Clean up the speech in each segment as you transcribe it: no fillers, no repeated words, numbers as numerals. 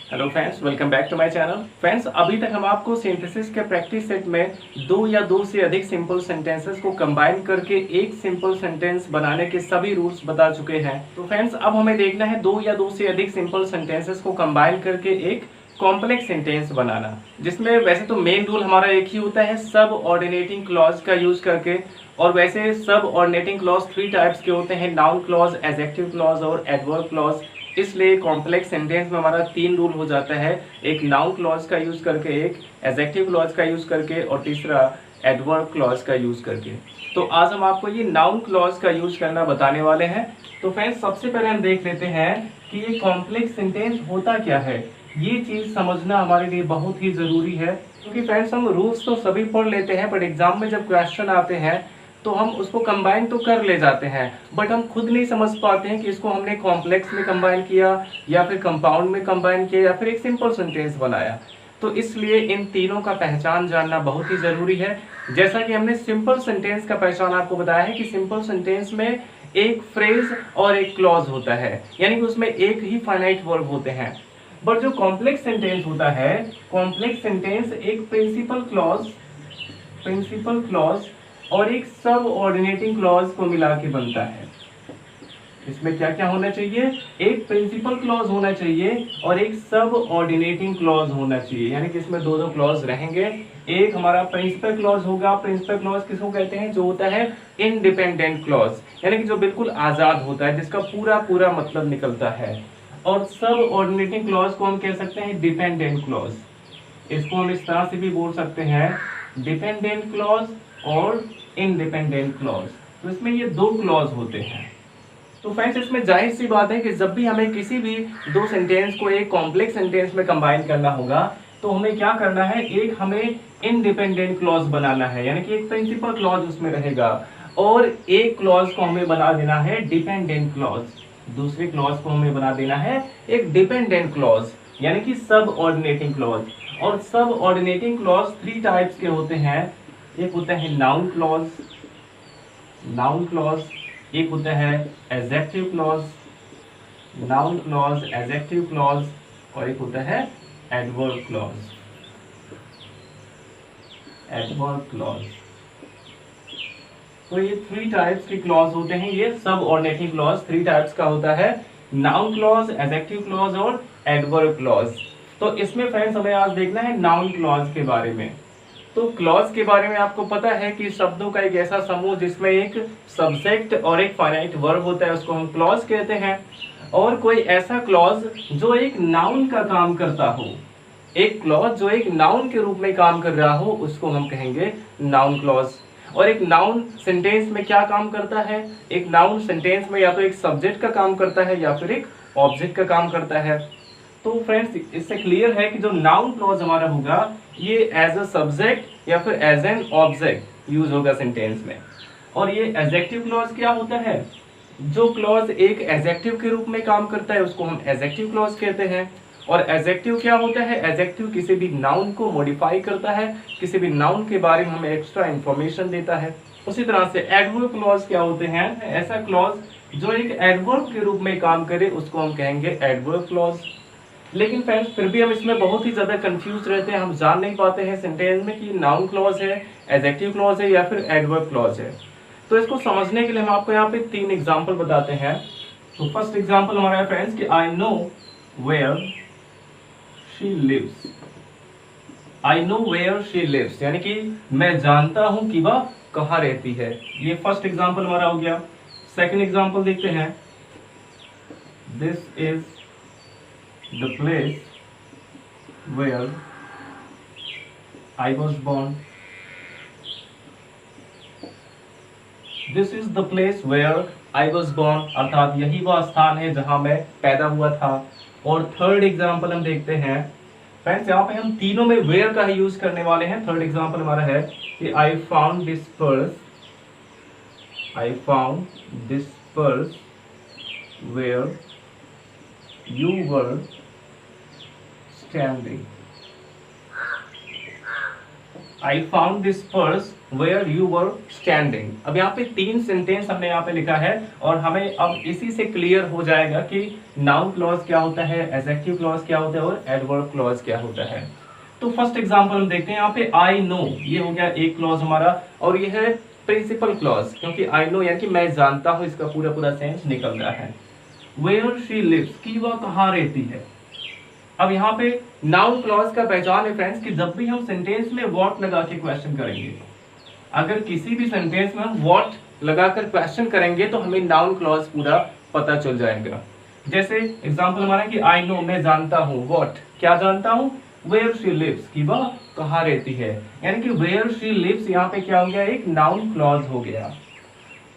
Hello friends, welcome back to my channel. Friends, अभी तक हम आपको सिंथेसिस के प्रैक्टिस सेट में दो या दो से अधिक सिंपल सेंटेंसेस को कंबाइन करके एक सिंपल सेंटेंस बनाने के सभी रूल्स बता चुके हैं। तो फ्रेंड्स, अब हमें देखना है दो या दो से अधिक सिंपल सेंटेंसेस को कंबाइन करके एक कॉम्प्लेक्स सेंटेंस बनाना, जिसमें वैसे तो मेन रूल हमारा एक ही होता है, सब ऑर्डिनेटिंग क्लॉज का यूज करके। और वैसे सब ऑर्डिनेटिंग क्लॉज थ्री टाइप्स के होते हैं, नाउन क्लॉज, एडजेक्टिव क्लॉज और एडवर्ब क्लॉज। इसलिए कॉम्प्लेक्स सेंटेंस में हमारा तीन रूल हो जाता है, एक नाउन क्लॉज का यूज करके, एक एडजेक्टिव क्लॉज का यूज करके और तीसरा एडवर्ब क्लॉज का यूज करके। तो आज हम आपको ये नाउन क्लॉज का यूज करना बताने वाले हैं। तो फ्रेंड्स, सबसे पहले हम देख लेते हैं कि ये कॉम्प्लेक्स सेंटेंस होता क्या है। ये चीज समझना हमारे लिए बहुत ही जरूरी है, क्योंकि फ्रेंड्स हम रूल्स तो सभी पढ़ लेते हैं, बट एग्जाम में जब क्वेश्चन आते हैं तो हम उसको कंबाइन तो कर ले जाते हैं, बट हम खुद नहीं समझ पाते हैं कि इसको हमने कॉम्प्लेक्स में कंबाइन किया या फिर कंपाउंड में कंबाइन किया या फिर एक सिंपल सेंटेंस बनाया। तो इसलिए इन तीनों का पहचान जानना बहुत ही जरूरी है। जैसा कि हमने सिंपल सेंटेंस का पहचान आपको बताया है कि सिंपल सेंटेंस में एक फ्रेज और एक क्लॉज होता है, यानी कि उसमें एक ही फाइनाइट वर्ब होते हैं। बट जो कॉम्प्लेक्स सेंटेंस होता है, कॉम्प्लेक्स सेंटेंस एक प्रिंसिपल क्लॉज और एक सब ऑर्डिनेटिंग क्लॉज को मिला के बनता है। इसमें क्या क्या होना चाहिए? एक प्रिंसिपल क्लॉज होना चाहिए और एक सब ऑर्डिनेटिंग क्लॉज होना चाहिए, यानी कि इसमें दो दो क्लॉज रहेंगे। एक हमारा प्रिंसिपल क्लॉज होगा। प्रिंसिपल क्लॉज किसको कहते हैं? जो होता है इंडिपेंडेंट क्लॉज, यानी कि जो बिल्कुल आजाद होता है, जिसका पूरा पूरा मतलब निकलता है। और सब ऑर्डिनेटिंग क्लॉज को हम कह सकते हैं डिपेंडेंट क्लॉज। इसको हम इस तरह से भी बोल सकते हैं, डिपेंडेंट क्लॉज और इंडिपेंडेंट क्लॉज। तो इसमें ये दो क्लॉज होते हैं। तो फ्रेंड्स, इसमें जाहिर सी बात है कि जब भी हमें किसी भी दो सेंटेंस को एक कॉम्प्लेक्स सेंटेंस में कंबाइन करना होगा, तो हमें क्या करना है? एक हमें इंडिपेंडेंट क्लॉज बनाना है, यानी कि एक प्रिंसिपल क्लॉज उसमें रहेगा, और एक क्लॉज को हमें बना देना है डिपेंडेंट क्लॉज। दूसरे क्लॉज को हमें बना देना है एक डिपेंडेंट क्लॉज, यानी कि सब ऑर्डिनेटिंग क्लॉज। और सब ऑर्डिनेटिंग क्लॉज थ्री टाइप्स के होते हैं। एक होता है नाउन क्लॉज, एक होता है adjective clause, noun clause, adjective clause, और एक होता है एडवर्ब क्लॉज। तो ये थ्री टाइप्स के क्लॉज होते हैं। ये सब ऑर्डिनेटिंग क्लॉज थ्री टाइप्स का होता है, नाउन क्लॉज, एडजेक्टिव क्लॉज और एडवर्ब क्लॉज। तो इसमें फ्रेंड्स हमें आज देखना है नाउन क्लॉज के बारे में। तो क्लॉज के बारे में आपको पता है कि शब्दों का एक ऐसा समूह जिसमें एक सब्जेक्ट और एक फाइनाइट वर्ब होता है, उसको हम क्लॉज कहते हैं। और कोई ऐसा क्लॉज जो एक नाउन का काम करता हो, एक क्लॉज जो एक नाउन के रूप में काम कर रहा हो, उसको हम कहेंगे नाउन क्लॉज। और एक नाउन सेंटेंस में क्या काम करता है? एक नाउन सेंटेंस में या तो एक सब्जेक्ट का काम करता है या फिर एक ऑब्जेक्ट का काम करता है। तो फ्रेंड्स, इससे क्लियर है कि जो नाउन क्लॉज हमारा होगा, ये एज अ सब्जेक्ट या फिर एज एन ऑब्जेक्ट यूज होगा सेंटेंस में। और ये एडजेक्टिव क्लॉज क्या होता है? जो क्लॉज एक एडजेक्टिव के रूप में काम करता है, उसको हम एडजेक्टिव क्लॉज कहते हैं। और एडजेक्टिव क्या होता है? एडजेक्टिव किसी भी नाउन को मॉडिफाई करता है, किसी भी नाउन के बारे में हमें एक्स्ट्रा इंफॉर्मेशन देता है। उसी तरह से एडवर्ब क्लॉज क्या होते हैं? ऐसा क्लॉज जो एक एडवर्ब के रूप में काम करे, उसको हम कहेंगे एडवर्ब क्लॉज। लेकिन फ्रेंड्स, फिर भी हम इसमें बहुत ही ज्यादा कंफ्यूज रहते हैं, हम जान नहीं पाते हैं सेंटेंस में कि नाउन क्लॉज है, एडजेक्टिव क्लॉज है या फिर एडवर्ब क्लॉज है। तो इसको समझने के लिए हम आपको यहाँ पे तीन एग्जांपल बताते हैं। तो फर्स्ट एग्जांपल हमारा है फ्रेंड्स कि I know where she lives. I know where she lives, यानी कि मैं जानता हूं कि वह कहाँ रहती है। ये फर्स्ट एग्जांपल हमारा हो गया। सेकंड एग्जांपल देखते हैं, this is the place where I was born. This is the place where I was born, अर्थात यही वह स्थान है जहां मैं पैदा हुआ था। और थर्ड एग्जाम्पल हम देखते हैं फ्रेंड्स, यहाँ पे हम तीनों में वेयर का ही यूज करने वाले हैं। थर्ड एग्जाम्पल हमारा है कि I found this purse where you were standing. I found this purse where you were standing. अब यहाँ पे 3 सेंटेंस हमने यहाँ पे लिखा है और हमें अब इसी से क्लियर हो जाएगा कि नाउन क्लॉज क्या होता है, एडजेक्टिव क्लॉज क्या होता है और एडवर्ब क्लॉज क्या होता है। तो फर्स्ट एग्जांपल हम देखते हैं यहाँ पे आई नो, ये हो गया एक क्लॉज हमारा, और ये है प्रिंसिपल क्लॉज, क्योंकि आई नो यानी कि मैं जानता हूँ, इसका पूरा पूरा सेंस निकल रहा है। वेयर शी लिव्स, कि वह कहाँ रहती है। अब यहाँ पे नाउन क्लॉज का पहचान है फ्रेंड्स कि जब भी हम सेंटेंस में व्हाट लगा के क्वेश्चन करेंगे, अगर किसी भी सेंटेंस में हम व्हाट लगाकर क्वेश्चन करेंगे तो हमें नाउन क्लॉज पूरा पता चल जाएगा। जैसे एग्जांपल हमारा कि आई नो, मैं जानता हूँ, व्हाट क्या जानता हूँ, वेयर शी लिव्स, कि वह कहाँ रहती है, यानी कि वेयर शी लिव्स यहाँ पे क्या हो गया, एक नाउन क्लॉज हो गया।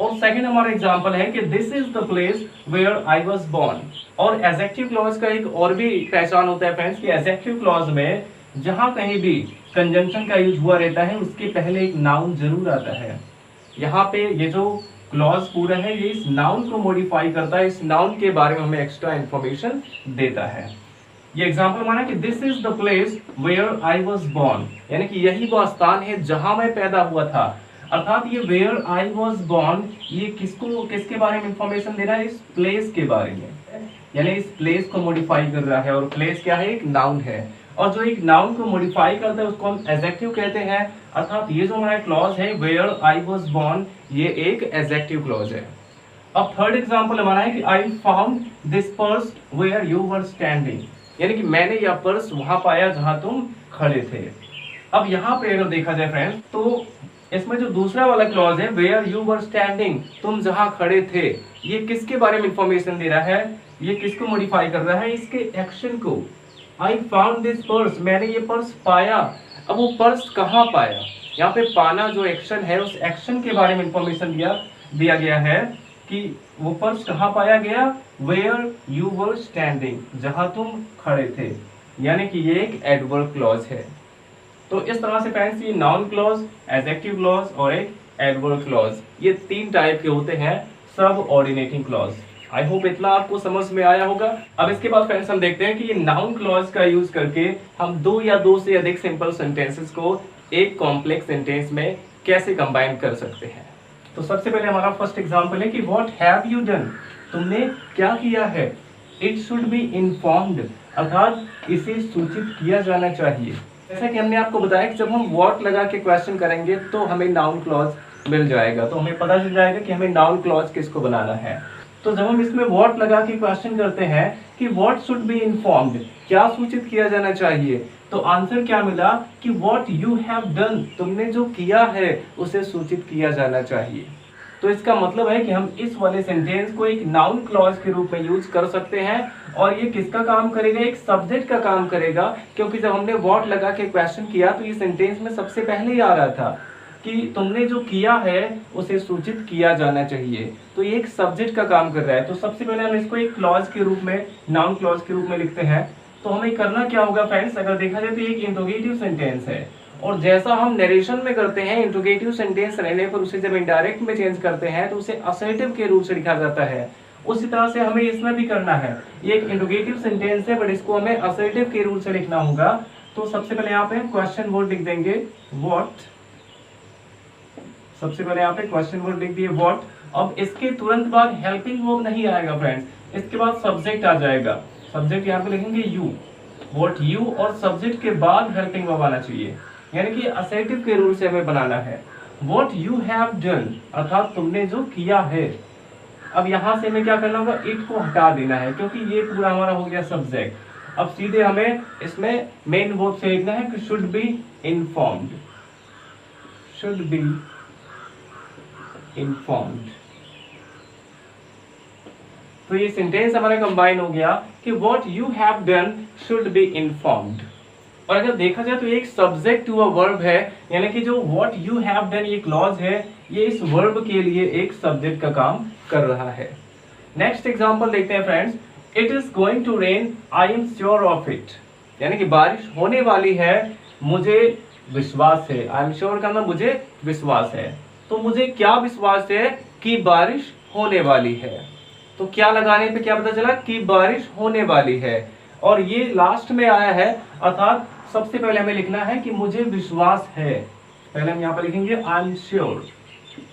और सेकंड हमारा एग्जांपल है कि this is the place where I was born. और एडजेक्टिव क्लॉज का एक और भी पहचान होता है फ्रेंड्स कि एडजेक्टिव क्लॉज में जहां कहीं भी कंजंक्शन का यूज हुआ रहता है उसके पहले एक नाउन जरूर आता है। यहाँ पे ये जो क्लॉज पूरा है ये इस नाउन को मॉडिफाई करता है, इस नाउन के बारे में हमें एक्स्ट्रा इंफॉर्मेशन देता है। ये एग्जांपल माना कि this is the place where I was born, यानी कि यही वो स्थान है जहां मैं पैदा हुआ था। अर्थात ये वेयर आई वाज बोर्न ये किसके बारे में इंफॉर्मेशन दे रहा है, इस प्लेस के बारे में, यानी इस प्लेस को मॉडिफाई कर रहा है। और प्लेस क्या है, एक नाउन है, और जो एक नाउन को मॉडिफाई करता है उसको हम एडजेक्टिव कहते हैं। अर्थात ये जो हमारा क्लॉज है वेयर आई वाज बोर्न, ये एक एडजेक्टिव क्लॉज है। अब थर्ड एग्जांपल हमारा है कि I found this purse where you were standing, यानी कि मैंने यह पर्स वहां पाया जहां तुम खड़े थे। अब यहाँ पे अगर देखा जाए फ्रेंड्स तो इसमें जो दूसरा वाला क्लॉज है वेयर यू वर स्टैंडिंग, तुम जहां खड़े थे, ये किसके बारे में इंफॉर्मेशन दे रहा है, ये किसको मॉडिफाई कर रहा है, इसके एक्शन को। आई फाउंड दिस पर्स, मैंने ये पर्स पाया। अब वो पर्स कहाँ पाया, यहाँ पे पाना जो एक्शन है उस एक्शन के बारे में इंफॉर्मेशन दिया गया है कि वो पर्स कहाँ पाया गया, वेयर यू वर स्टैंडिंग, जहां तुम खड़े थे, यानी कि ये एक एडवर्ब क्लॉज है। तो इस तरह से फ्रेंड्स ये नाउन क्लॉज, एडजेक्टिव क्लॉज और एक एडवर्ब क्लॉज, ये 3 टाइप के होते हैं सब ऑर्डिनेटिंग क्लॉज। आई होप इतना आपको समझ में आया होगा। अब इसके बाद फ्रेंड्स हम देखते हैं कि ये नाउन क्लॉज का यूज करके हम 2 या 2 से अधिक सिंपल सेंटेंसेस को एक कॉम्प्लेक्स सेंटेंस में कैसे कंबाइन कर सकते हैं। तो सबसे पहले हमारा फर्स्ट एग्जांपल है कि व्हाट हैव यू डन, तुमने क्या किया है। इट शुड बी इन्फॉर्म्ड, अर्थात इसे सूचित किया जाना चाहिए। जैसा कि हमने आपको बताया कि जब हम व्हाट लगा के क्वेश्चन करेंगे तो हमें नाउन क्लॉज मिल जाएगा, तो हमें पता चल जाएगा कि हमें नाउन क्लॉज किसको बनाना है। तो जब हम इसमें व्हाट लगा के क्वेश्चन करते हैं कि व्हाट शुड बी इन्फॉर्म्ड, क्या सूचित किया जाना चाहिए, तो आंसर क्या मिला कि व्हाट यू हैव डन, तुमने जो किया है उसे सूचित किया जाना चाहिए। तो इसका मतलब है कि हम इस वाले सेंटेंस को एक नाउन क्लॉज के रूप में यूज कर सकते हैं, और ये किसका काम करेगा, एक सब्जेक्ट का काम करेगा, क्योंकि जब हमने व्हाट लगा के क्वेश्चन किया तो ये सेंटेंस में सबसे पहले ही आ रहा था कि तुमने जो किया है उसे सूचित किया जाना चाहिए। तो ये एक सब्जेक्ट का काम कर रहा है। तो सबसे पहले हम इसको एक क्लॉज के रूप में, नाउन क्लॉज के रूप में लिखते हैं। तो हमें करना क्या होगा फ्रेंड्स, अगर देखा जाए तो एक इंट्रोगेटिव सेंटेंस है, और जैसा हम नरेशन में करते हैं इंट्रोगेटिव सेंटेंस रहने पर उसे जब इनडायरेक्ट में चेंज करते हैं तो उसे असर्टिव के रूप से लिखा जाता है। उसी तरह से हमें इसमें भी करना है। ये एक इंट्रोगेटिव सेंटेंस है बट इसको हमें असर्टिव के रूप से लिखना होगा। तो सबसे पहले यहाँ पे क्वेश्चन वर्ड लिख देंगे व्हाट, सबसे पहले यहाँ पे क्वेश्चन वर्ड लिख दिए व्हाट। अब इसके तुरंत बाद हेल्पिंग वर्ब नहीं आएगा फ्रेंड्स, इसके बाद सब्जेक्ट आ जाएगा। सब्जेक्ट यहाँ पे लिखेंगे यू, व्हाट यू, और सब्जेक्ट के बाद हेल्पिंग वर्ब आना चाहिए, यानी कि असर्टिव के रूल से हमें बनाना है। व्हाट यू हैव डन, अर्थात तुमने जो किया है। अब यहाँ से हमें क्या करना होगा, इट को हटा देना है क्योंकि ये पूरा हमारा हो गया सब्जेक्ट। अब सीधे हमें इसमें मेन वर्ब से लिखना है कि should be informed, should be informed. तो ये सेंटेंस हमारा कंबाइन हो गया कि what you have done should be informed. और अगर देखा जाए तो एक सब्जेक्ट टू अ वर्ब है, यानी कि जो व्हाट यू हैव डन ये क्लॉज है, ये इस वर्ब के लिए एक सब्जेक्ट का काम कर रहा है। नेक्स्ट एग्जांपल देखते हैं friends, it is going to rain, I am sure of it, यानी कि बारिश होने वाली है, मुझे विश्वास है। आई एम श्योर का मतलब मुझे विश्वास है। तो मुझे क्या विश्वास है कि बारिश होने वाली है। तो क्या लगाने पे क्या पता चला कि बारिश होने वाली है, और ये लास्ट में आया है, अर्थात सबसे पहले हमें लिखना है कि मुझे विश्वास है। पहले हम यहाँ पर लिखेंगे आई एम श्योर,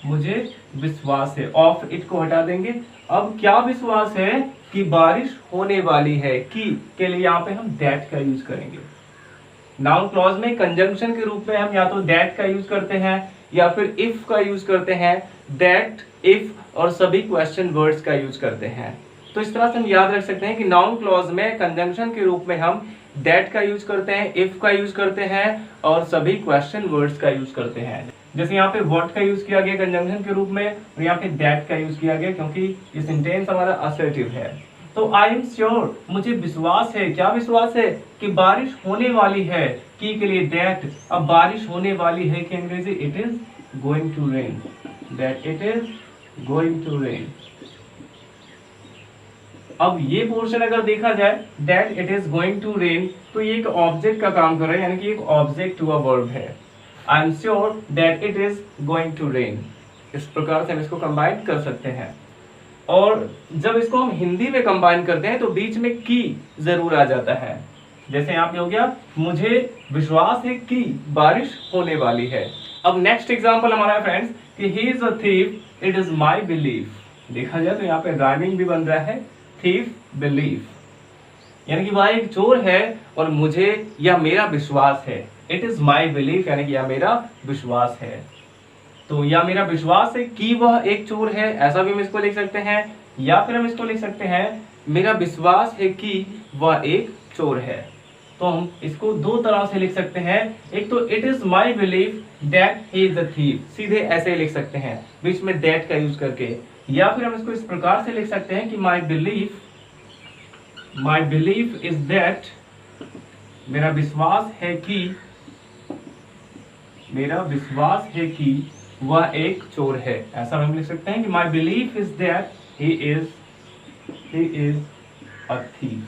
मुझे विश्वास है, ऑफ इट को हटा देंगे। अब क्या विश्वास है कि बारिश होने वाली है, की के लिए यहाँ पे हम दैट का यूज करेंगे। नाउन क्लॉज में कंजंक्शन के रूप में हम या तो दैट का यूज करते हैं या फिर इफ का यूज करते हैं, दैट, इफ और सभी क्वेश्चन वर्ड्स का यूज करते हैं। तो इस तरह से हम याद रख सकते हैं कि नाउन क्लॉज में कंजंक्शन के रूप में हम दैट का यूज करते हैं, इफ का यूज करते हैं और सभी क्वेश्चन वर्ड्स का यूज करते हैं। जैसे यहाँ पे व्हाट का यूज किया गया कंजंक्शन के रूप में और यहाँ पे दैट का यूज किया गया क्योंकि ये सेंटेंस हमारा असर्टिव है। तो आई एम श्योर, मुझे विश्वास है, क्या विश्वास है कि बारिश होने वाली है, की के लिए दैट। अब बारिश होने वाली है कि अंग्रेजी it is going to rain, that it is going to rain. अब ये पोर्शन अगर देखा जाए that it is going to rain, तो ये एक ऑब्जेक्ट का काम कर रहा है, यानी कि एक ऑब्जेक्ट टू अ वर्ब है। I am sure that it is going to rain. इस प्रकार से हम इसको कंबाइन कर सकते हैं। और जब इसको हम हिंदी में कंबाइन करते हैं तो बीच में की जरूर आ जाता है। जैसे यहाँ पे हो गया मुझे विश्वास है कि बारिश होने वाली है। अब नेक्स्ट एग्जांपल हमारा फ्रेंड्स कि he is a thief, it is my belief. देखा जाए तो यहाँ पे राइमिंग भी बन रहा है, थीफ बिलीफ, यानी कि वह एक चोर है और मुझे या मेरा विश्वास है। इट इज माई बिलीफ यानी कि यह मेरा विश्वास है। तो या मेरा विश्वास है कि वह एक चोर है, ऐसा भी हम इसको लिख सकते हैं। या फिर हम इसको लिख सकते हैं मेरा विश्वास है कि वह एक चोर है। तो हम इसको दो तरह से लिख सकते हैं। एक तो it is my belief that he is a thief, सीधे ऐसे लिख सकते हैं बीच में दैट का यूज करके। या फिर हम इसको इस प्रकार से लिख सकते हैं कि माई बिलीफ इज दैट, मेरा विश्वास है कि वह एक चोर है। ऐसा हम लिख सकते हैं कि my belief is that he is a thief.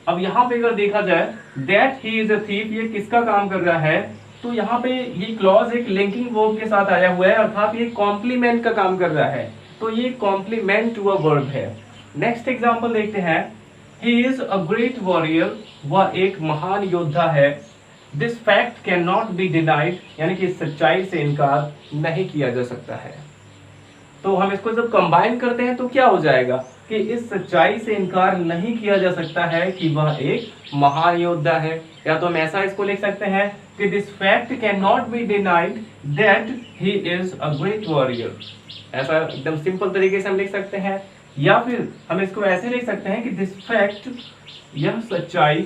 अब यहाँ पे अगर देखा जाए that he is a thief, ये किसका काम कर रहा है? तो यहाँ पे ये क्लॉज एक लिंकिंग वर्ब के साथ आया हुआ है, अर्थात ये कॉम्प्लीमेंट का काम कर रहा है। तो ये कॉम्प्लीमेंट टू अ वर्ब है। नेक्स्ट एग्जांपल देखते हैं। He is a great warrior, वह एक महान योद्धा है। This fact can not be denied, यानी कि सच्चाई से इनकार नहीं किया जा सकता है। तो हम इसको जब कंबाइन करते हैं तो क्या हो जाएगा कि इस सच्चाई से इनकार नहीं किया जा सकता है कि वह एक महान योद्धा है। या तो हम ऐसा इसको लिख सकते हैं कि this fact can not be denied that he is a great warrior. ऐसा एकदम सिंपल तरीके से हम लिख सकते हैं। या फिर हम इसको ऐसे लिख सकते हैं कि दिस फैक्ट, यह सच्चाई,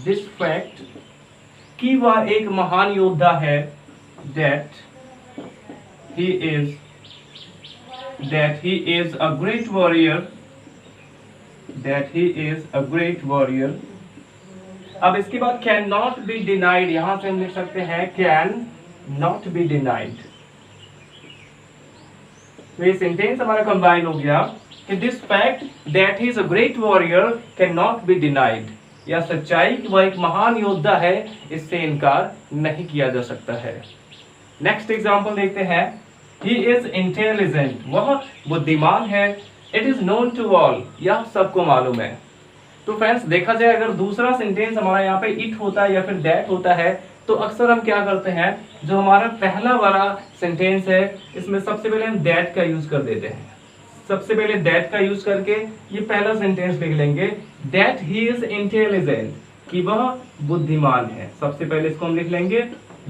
दिस फैक्ट कि वह एक महान योद्धा है, that he is a great warrior, अब इसके बाद कैन नॉट बी डिनाइड, यहां से हम लिख सकते हैं कैन नॉट बी डिनाइड। तो ये सेंटेंस हमारा कंबाइन हो गया कि this fact that he is a great warrior can not be denied, या सच्चाई कि वह एक महान योद्धा है, इससे इनकार नहीं किया जा सकता है। नेक्स्ट एग्जांपल देखते हैं। He is intelligent, वह बुद्धिमान है। It is known to all, यह सबको मालूम है। तो फ्रेंड्स देखा जाए अगर दूसरा सेंटेंस हमारा यहाँ पे इट होता है या फिर दैट होता है तो अक्सर हम क्या करते हैं, जो हमारा पहला वाला सेंटेंस है इसमें सबसे पहले हम दैट का यूज कर देते हैं। सबसे पहले दैट का यूज करके ये पहला सेंटेंस लिख लेंगे, दैट ही इज इंटेलिजेंट, कि वह बुद्धिमान है। सबसे पहले इसको हम लिख लेंगे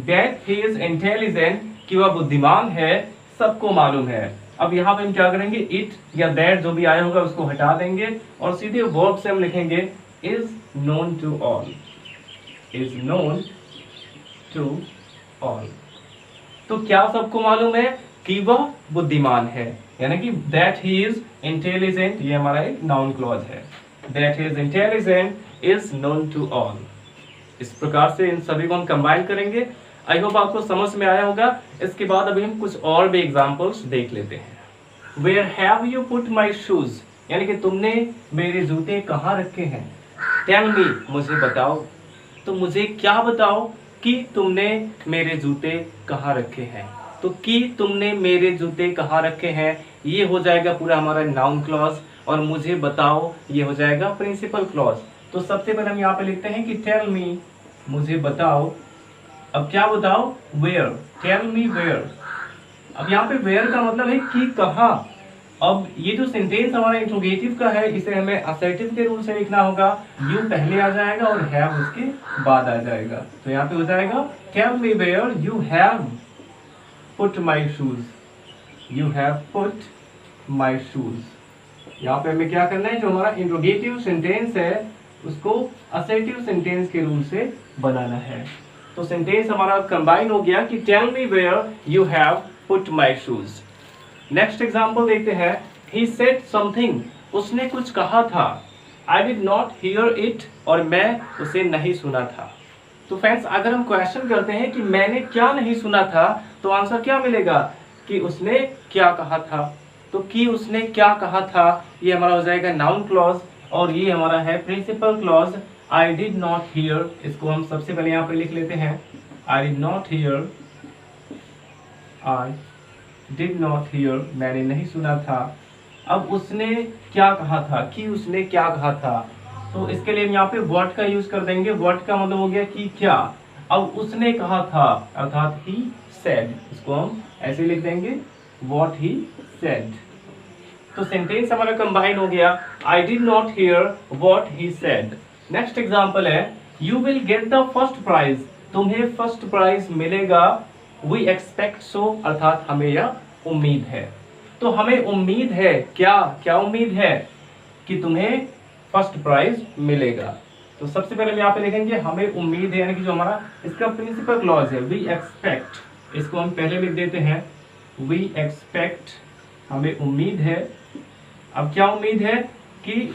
दैट ही इज इंटेलिजेंट, कि वह बुद्धिमान है, सबको मालूम है। अब यहाँ पे हम क्या करेंगे, इट या दैट जो भी आया होगा उसको हटा देंगे और सीधे वर्ब से हम लिखेंगे is known to all, is known to all. तो क्या सबको मालूम है कि वह बुद्धिमान है, यानी कि दैट ही इज इंटेलिजेंट, ये हमारा एक नाउन क्लॉज है। That he is intelligent is known to all. इस प्रकार से इन सभी को हम कंबाइन करेंगे। आई होप आपको समझ में आया होगा। इसके बाद अभी हम कुछ और भी एग्जांपल्स देख लेते हैं। Where have you put my shoes, यानी कि तुमने मेरे जूते कहाँ रखे हैं। टेल मी, मुझे बताओ। तो मुझे क्या बताओ कि तुमने मेरे जूते कहाँ रखे हैं। तो कि तुमने मेरे जूते कहाँ रखे हैं, ये हो जाएगा पूरा हमारा नाउन क्लॉज, और मुझे बताओ ये हो जाएगा प्रिंसिपल क्लॉज। तो सबसे पहले हम यहाँ पे लिखते हैं कि टेल मी, मुझे बताओ। अब क्या बताओ, वेयर, टेल मी वेयर। अब यहाँ पे वेयर का मतलब है कि कहाँ। अब ये जो सेंटेंस हमारा इंट्रोगेटिव का है, इसे हमें असर्टिव के रूल से लिखना होगा। यू पहले आ जाएगा और हैव उसके बाद आ जाएगा। तो यहाँ पे हो जाएगा tell me where you have put my shoes, you have put my shoes. यहाँ पे हमें क्या करना है, जो हमारा इंट्रोगेटिव सेंटेंस है उसको असर्टिव सेंटेंस के रूल से बनाना है। तो सेंटेंस हमारा कंबाइन हो गया कि tell me where you have put my shoes. Next example देखते हैं। He said something, उसने कुछ कहा था। I did not hear it, और मैं उसे नहीं सुना था। तो फ्रेंड्स, अगर हम क्वेश्चन करते हैं कि मैंने क्या नहीं सुना था, तो आंसर क्या मिलेगा कि उसने क्या कहा था। तो कि उसने क्या कहा था, ये हमारा हो जाएगा नाउन क्लॉज, और ये हमारा है principal clause. I did not hear, इसको हम सबसे पहले यहाँ पे लिख लेते हैं। I did not hear, I did not hear, मैंने नहीं सुना था। अब उसने क्या कहा था, कि उसने क्या कहा था, तो इसके लिए हम यहाँ पे what का यूज कर देंगे। what का मतलब हो गया कि क्या। अब उसने कहा था अर्थात he said, इसको हम ऐसे लिख देंगे what he said। तो सेंटेंस हमारा कंबाइन हो गया, I did not hear what he said। Next example है, you will get the first prize, तुम्हें फर्स्ट प्राइज मिलेगा। We expect so, अर्थात हमें यह उम्मीद है। तो हमें उम्मीद है, क्या क्या उम्मीद है कि तुम्हें फर्स्ट प्राइज मिलेगा। तो सबसे पहले हम यहाँ पे लिखेंगे हमें उम्मीद है, यानी कि जो हमारा इसका प्रिंसिपल क्लॉज है वी एक्सपेक्ट, इसको हम पहले लिख देते हैं वी एक्सपेक्ट, हमें उम्मीद है। अब क्या उम्मीद है कि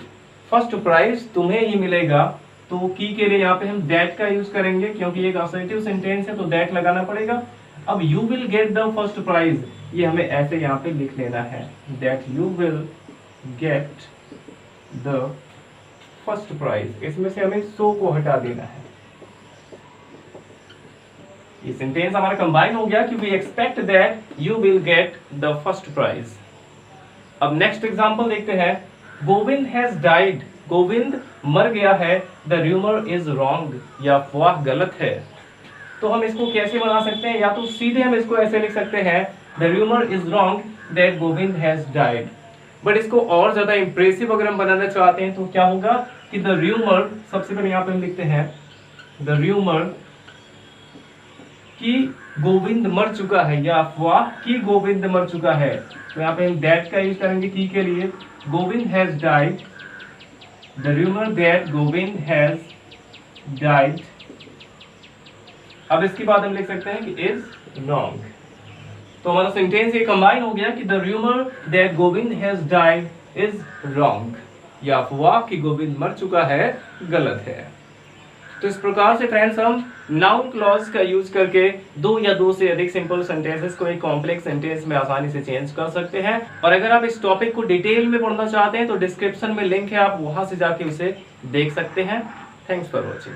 फर्स्ट प्राइज तुम्हें ही मिलेगा। तो की के लिए यहाँ पे हम दैट का यूज करेंगे, क्योंकि एक असर्टिव सेंटेंस है तो दैट लगाना पड़ेगा। अब you will get the first prize, ये हमें ऐसे यहाँ पे लिख लेना है that you will get the first prize. इसमें से हमें सो को हटा देना है। ये सेंटेंस हमारा कंबाइन हो गया कि we expect that you will get the first prize. अब नेक्स्ट एग्जांपल देखते हैं। गोविंद हैज डाइड, गोविंद मर गया है। द रूमर इज रॉन्ग, या अफवाह गलत है। तो हम इसको कैसे बना सकते हैं, या तो सीधे हम इसको ऐसे लिख सकते हैं the rumour is wrong that Govind has died. But इसको और ज्यादा इंप्रेसिव अगर हम बनाना चाहते हैं तो क्या होगा कि द रूमर, सबसे पहले यहाँ पे हम लिखते हैं द रूमर कि गोविंद मर चुका है, या अफवाह कि गोविंद मर चुका है। तो यहाँ पे हम दैट का यूज करेंगे की के लिए। Govind has died, the rumour that Govind has died. अब इसके बाद हम लिख सकते हैं कि इज रॉन्ग। तो हमारा सेंटेंस ये कंबाइन हो गया कि the rumour that Govind has died is wrong, या अफवाह कि गोविंद मर चुका है गलत है। तो इस प्रकार से फ्रेंड्स हम नाउन क्लॉज का यूज करके दो या दो से अधिक सिंपल सेंटेंसेस को एक कॉम्प्लेक्स सेंटेंस में आसानी से चेंज कर सकते हैं। और अगर आप इस टॉपिक को डिटेल में पढ़ना चाहते हैं तो डिस्क्रिप्शन में लिंक है, आप वहां से जाके उसे देख सकते हैं। Thanks for watching.